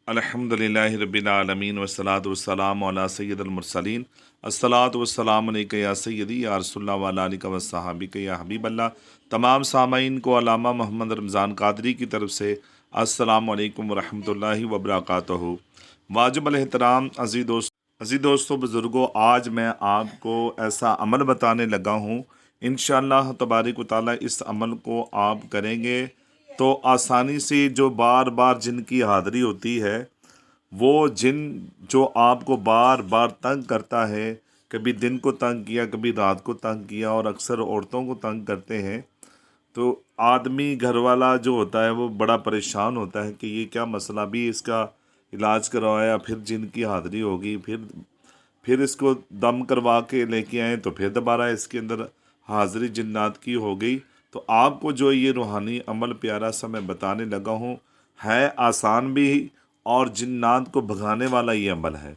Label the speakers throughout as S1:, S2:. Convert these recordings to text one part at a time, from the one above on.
S1: अल्हम्दुलिल्लाहि रब्बिल आलमीन वस्सलातु वस्सलामु अला सय्यिदिल मुरसलीन अस्सलातु वस्सलामु अलैका या सय्यदी या रसूलल्लाह व अला आलिका व सहाबिका या हबीबल्लाह। तमाम सामाईन को अल्लामा मोहम्मद रमज़ान कादरी की तरफ से अस्सलामु अलैकुम व रहमतुल्लाहि व बरकातुहू। वाजिबुल एहतराम अज़ीज़ दोस्तों बुज़ुर्गों, आज मैं आपको ऐसा अमल बताने लगा हूँ। इंशाअल्लाह तबारिक व तआला इस अमल को आप करेंगे तो आसानी से जो बार बार जिनकी हाज़िरी होती है, वो जिन जो आपको बार बार तंग करता है, कभी दिन को तंग किया, कभी रात को तंग किया, और अक्सर औरतों को तंग करते हैं, तो आदमी घर वाला जो होता है वो बड़ा परेशान होता है कि ये क्या मसला, भी इसका इलाज करवाया, फिर जिन की हाज़िरी होगी, फिर इसको दम करवा के लेके आए तो फिर दोबारा इसके अंदर हाज़िरी जिन्नात की हो गई। तो आपको जो ये रूहानी अमल प्यारा सा मैं बताने लगा हूँ, है आसान भी और जिन्नात को भगाने वाला ये अमल है।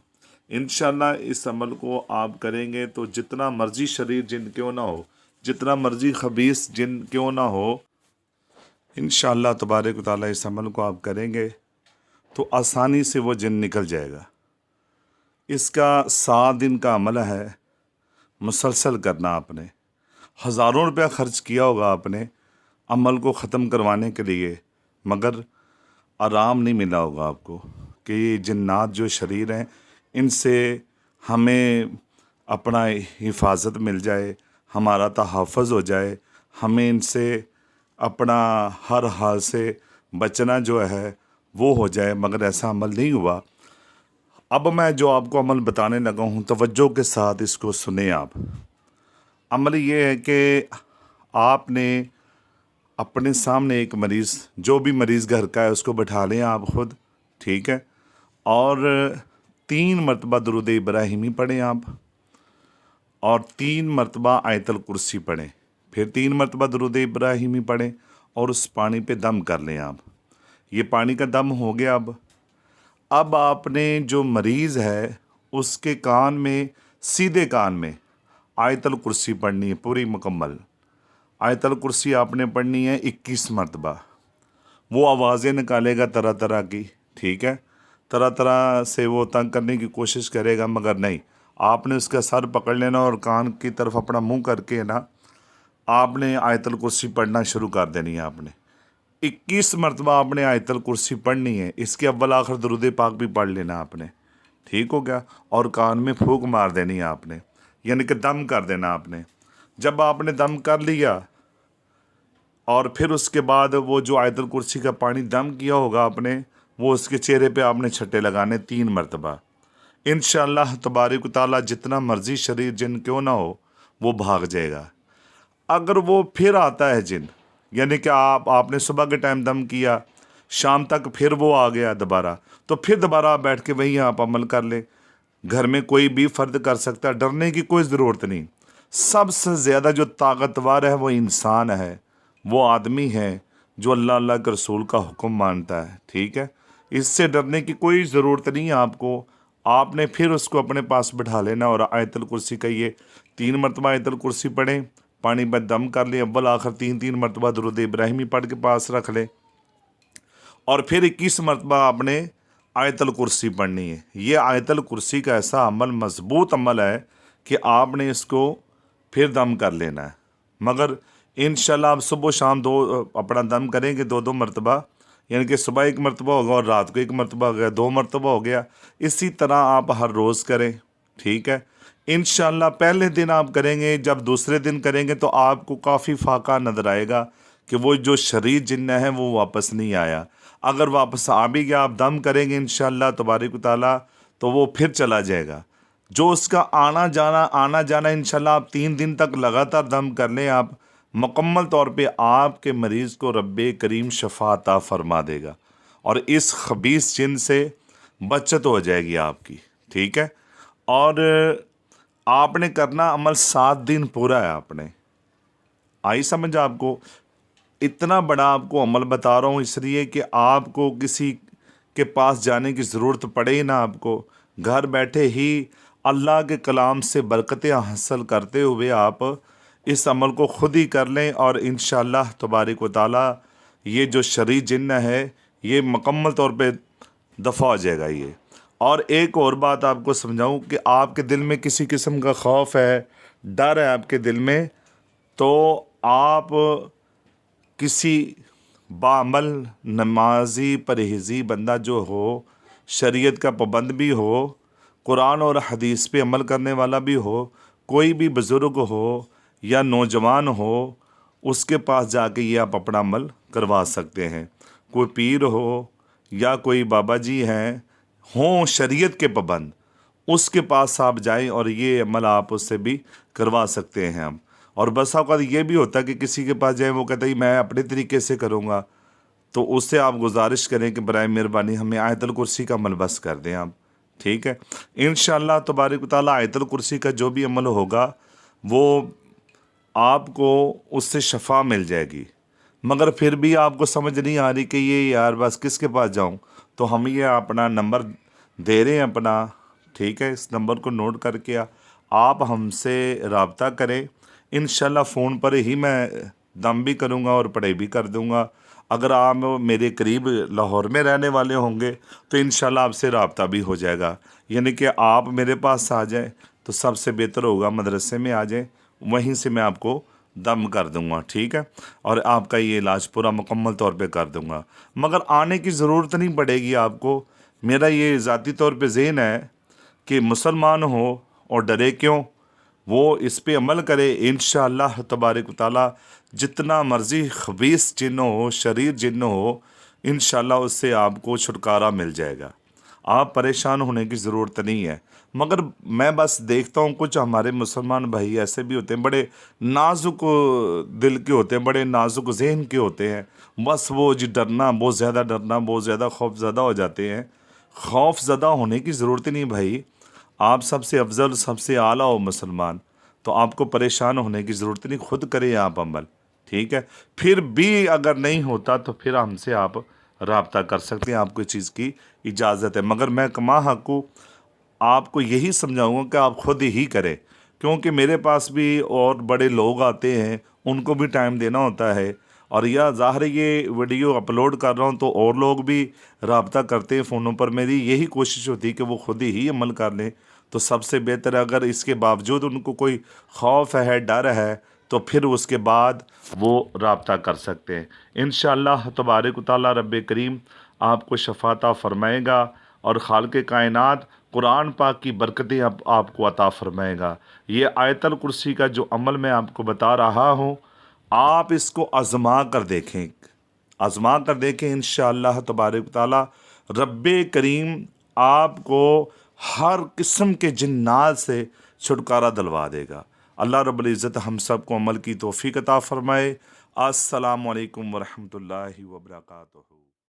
S1: इंशाअल्लाह इस अमल को आप करेंगे तो जितना मर्जी शरीर जिन क्यों ना हो, जितना मर्जी खबीस जिन क्यों ना हो, इंशाअल्लाह तबारक व तआला इस अमल को आप करेंगे तो आसानी से वो जिन निकल जाएगा। इसका 7 दिन का अमल है, मुसलसल करना। आपने हज़ारों रुपया खर्च किया होगा आपने अमल को ख़त्म करवाने के लिए, मगर आराम नहीं मिला होगा आपको कि ये जिन्नात जो शरीर हैं इनसे हमें अपना हिफाजत मिल जाए, हमारा तहफ़्फ़ुज़ हो जाए, हमें इनसे अपना हर हाल से बचना जो है वो हो जाए, मगर ऐसा अमल नहीं हुआ। अब मैं जो आपको अमल बताने लगा हूँ, तवज्जो के साथ इसको सुने आप। अमल ये है कि आपने अपने सामने एक मरीज़, जो भी मरीज़ घर का है, उसको बैठा लें आप खुद, ठीक है, और 3 मरतबा दुरूद इब्राहिमी पढ़ें आप, और 3 मरतबा आयतल कुर्सी पढ़ें, फिर 3 मरतबा दुरूद इब्राहिमी पढ़ें, और उस पानी पे दम कर लें आप। ये पानी का दम हो गया। अब आपने जो मरीज़ है उसके कान में, सीधे कान में आयतल कुर्सी पढ़नी है, पूरी मुकम्मल आयतल कुर्सी आपने पढ़नी है 21 मरतबा। वो आवाज़ें निकालेगा तरह तरह की, ठीक है, तरह तरह से वो तंग करने की कोशिश करेगा, मगर नहीं, आपने उसका सर पकड़ लेना और कान की तरफ अपना मुंह करके ना आपने आयतल कुर्सी पढ़ना शुरू कर देनी है। आपने 21 मरतबा आपने आयतल कुर्सी पढ़नी है। इसके अव्वल आखिर दुरूद पाक भी पढ़ लेना आपने, ठीक हो गया, और कान में फूंक मार देनी है आपने, यानी कि दम कर देना आपने। जब आपने दम कर लिया और फिर उसके बाद वो जो आयतल कुर्सी का पानी दम किया होगा आपने, वो उसके चेहरे पे आपने छट्टे लगाने 3 मरतबा। इंशाअल्लाह तबारिक व तआला जितना मर्जी शरीर जिन क्यों ना हो वो भाग जाएगा। अगर वो फिर आता है जिन, यानी कि आपने सुबह के टाइम दम किया, शाम तक फिर वो आ गया दोबारा, तो फिर दोबारा आप बैठ के वहीं आप अमल कर लें। घर में कोई भी फ़र्द कर सकता है, डरने की कोई ज़रूरत नहीं। सबसे ज़्यादा जो ताकतवर है वो इंसान है, वो आदमी है जो अल्लाह अल्लाह के रसूल का हुक्म मानता है, ठीक है। इससे डरने की कोई ज़रूरत नहीं है आपको। आपने फिर उसको अपने पास बिठा लेना और आयतल कुर्सी का ये 3 मरतबा आयतल कुर्सी पढ़ें, पानी में दम कर लें, अव्वल आखिर 3 मरतबा दुरूद इब्राहिमी पढ़ के पास रख लें, और फिर 21 मरतबा आपने आयतल कुर्सी पढ़नी है। ये आयतल कुर्सी का ऐसा अमल, मजबूत अमल है कि आपने इसको फिर दम कर लेना है, मगर इंशाल्लाह आप सुबह शाम अपना दम करेंगे 2 मरतबा, यानी कि सुबह 1 मरतबा होगा और रात को 1 मरतबा हो गया, 2 मरतबा हो गया। इसी तरह आप हर रोज़ करें, ठीक है। इंशाल्लाह पहले दिन आप करेंगे, जब दूसरे दिन करेंगे तो आपको काफ़ी फाका नज़र आएगा कि वो जो शरीर जिन्न है वो वापस नहीं आया। अगर वापस आ भी गया, आप दम करेंगे इंशाअल्लाह तबारिक व तआला, तो वो फिर चला जाएगा। जो उसका आना जाना इंशाअल्लाह आप 3 दिन तक लगातार दम कर लें आप, मुकम्मल तौर पे आपके मरीज़ को रब्बे करीम शफा अता फरमा देगा, और इस खबीस जिन से बचत हो जाएगी आपकी, ठीक है। और आपने करना अमल 7 दिन पूरा है आपने। आई समझ आपको? इतना बड़ा आपको अमल बता रहा हूँ इसलिए कि आपको किसी के पास जाने की ज़रूरत पड़े ही ना, आपको घर बैठे ही अल्लाह के कलाम से बरकतें हासिल करते हुए आप इस अमल को खुद ही कर लें, और इंशाअल्लाह तबारिक व तआला ये जो शरीर जिन्न है ये मुकम्मल तौर पे دفع ہو جائے گا یہ۔ اور ایک اور بات آپ کو سمجھاؤں کہ آپ کے دل میں کسی قسم کا خوف ہے، ڈر ہے آپ کے دل میں، تو آپ کسی بعمل نمازی پرہیزی بندہ جو ہو، شریعت کا پابند بھی ہو، قرآن اور حدیث پہ عمل کرنے والا بھی ہو، کوئی بھی بزرگ ہو یا نوجوان ہو، اس کے پاس جا کے یہ آپ اپنا عمل کروا سکتے ہیں۔ کوئی پیر ہو یا کوئی بابا جی ہیں، ہوں شریعت کے پابند، اس کے پاس آپ جائیں اور یہ عمل آپ اس سے بھی کروا سکتے ہیں ہم۔ اور بس اوقات یہ بھی ہوتا ہے کہ کسی کے پاس جائیں، وہ کہتا ہے میں اپنے طریقے سے کروں گا، تو اس سے آپ گزارش کریں کہ برائے مہربانی ہمیں آیت الکرسی کا عمل بس کر دیں آپ، ٹھیک ہے؟ انشاءاللہ تبارک و تعالیٰ آیت الکرسی کا جو بھی عمل ہوگا وہ آپ کو اس سے شفا مل جائے گی۔ مگر پھر بھی آپ کو سمجھ نہیں آ رہی کہ یہ یار بس کس کے پاس جاؤں، تو ہم یہ اپنا نمبر دے رہے ہیں اپنا، ٹھیک ہے؟ اس نمبر کو نوٹ کر کے آپ ہم سے رابطہ کریں، انشاءاللہ فون پر ہی میں دم بھی کروں گا اور پڑھائی بھی کر دوں گا۔ اگر آپ میرے قریب لاہور میں رہنے والے ہوں گے تو انشاءاللہ آپ سے رابطہ بھی ہو جائے گا، یعنی کہ آپ میرے پاس آ جائیں تو سب سے بہتر ہوگا، مدرسے میں آ جائیں، وہیں سے میں آپ کو دم کر دوں گا، ٹھیک ہے؟ اور آپ کا یہ علاج پورا مکمل طور پہ کر دوں گا۔ مگر آنے کی ضرورت نہیں پڑے گی آپ کو، میرا یہ ذاتی طور پہ ذہن ہے کہ مسلمان ہو اور ڈرے کیوں، وہ اس پہ عمل کرے، انشاءاللہ تبارک و تعالیٰ جتنا مرضی خبیث جن ہو، شریر جن ہو، انشاءاللہ اس سے آپ کو چھٹکارا مل جائے گا۔ آپ پریشان ہونے کی ضرورت نہیں ہے۔ مگر میں بس دیکھتا ہوں کچھ ہمارے مسلمان بھائی ایسے بھی ہوتے ہیں، بڑے نازک دل کے ہوتے ہیں، بڑے نازک ذہن کے ہوتے ہیں، بس وہ جی ڈرنا، بہت زیادہ ڈرنا، بہت زیادہ خوف زدہ ہو جاتے ہیں۔ خوف زدہ ہونے کی ضرورت ہی نہیں بھائی، آپ سب سے افضل، سب سے اعلیٰ ہو مسلمان، تو آپ کو پریشان ہونے کی ضرورت نہیں، خود کریں آپ عمل، ٹھیک ہے؟ پھر بھی اگر نہیں ہوتا تو پھر ہم سے آپ رابطہ کر سکتے ہیں، آپ کو اس چیز کی اجازت ہے۔ مگر میں کما حق ہوں، آپ کو یہی سمجھاؤں گا کہ آپ خود ہی کریں، کیونکہ میرے پاس بھی اور بڑے لوگ آتے ہیں، ان کو بھی ٹائم دینا ہوتا ہے، اور یا ظاہر یہ ویڈیو اپلوڈ کر رہا ہوں تو اور لوگ بھی رابطہ کرتے ہیں فونوں پر، میری یہی کوشش ہوتی ہے کہ وہ خود ہی عمل کر لیں تو سب سے بہتر ہے۔ اگر اس کے باوجود ان کو کوئی خوف ہے، ڈر ہے، تو پھر اس کے بعد وہ رابطہ کر سکتے ہیں۔ انشاءاللہ تبارک و تعالیٰ رب کریم آپ کو شفا عطا فرمائے گا، اور خالق کائنات قرآن پاک کی برکتیں آپ کو عطا فرمائے گا۔ یہ آیت الکرسی کا جو عمل میں آپ کو بتا رہا ہوں، آپ اس کو آزما کر دیکھیں، آزما کر دیکھیں، انشاءاللہ تبارک و تعالیٰ رب کریم آپ کو ہر قسم کے جنات سے چھٹکارا دلوا دے گا۔ اللہ رب العزت ہم سب کو عمل کی توفیق عطا فرمائے۔ السلام علیکم ورحمۃ اللہ وبرکاتہ۔